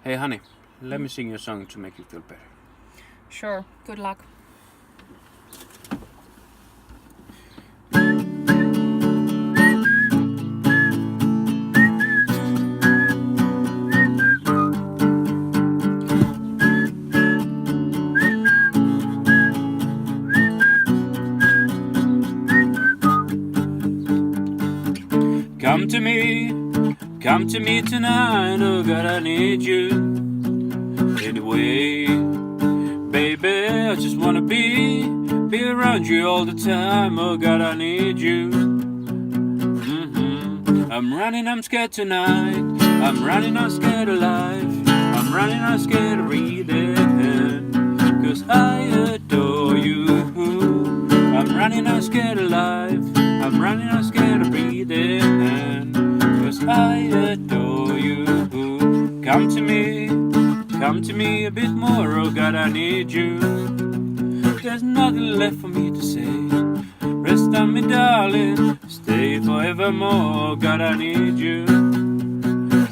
Hey honey, let me sing you a song to make you feel better. Sure, good luck. Come to me tonight, oh God, I need you. Anyway, baby, I just wanna be around you all the time, oh God, I need you. I'm running, I'm scared tonight. I'm running, I'm scared alive. I'm running, I'm scared of breathing, 'cause I adore you. I'm running, I'm scared alive. I'm running, I'm scared of breathing, 'cause I adore you. Come to me a bit more, oh God, I need you. There's nothing left for me to say. Rest on me, darling, stay forevermore, oh God, I need you.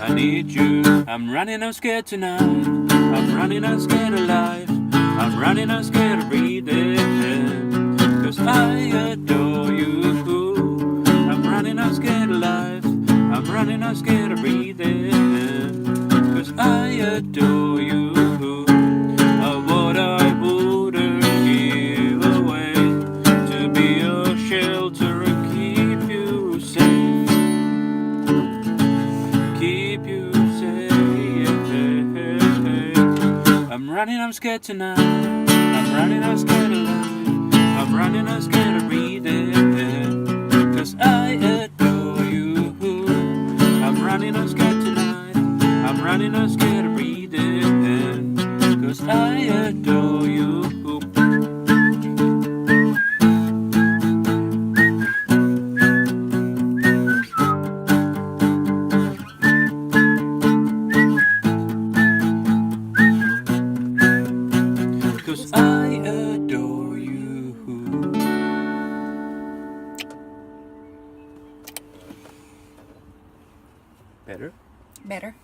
I need you. I'm running, I'm scared tonight. I'm running, I'm scared alive. I'm running, I'm scared of breathing, 'cause I adore you. I'm running, I'm scared alive. I'm running, I'm scared of breathing, 'cause I adore you. What I wouldn't give away to be your shelter and keep you safe. Keep you safe. I'm running, I'm scared tonight. I'm running, I'm scared alive. I'm running, I'm scared of breathing, 'cause I adore you. I'm running, I'm scared tonight. I'm running, I'm scared of breathing, 'cause I adore you. Cause I adore you. Better? Better.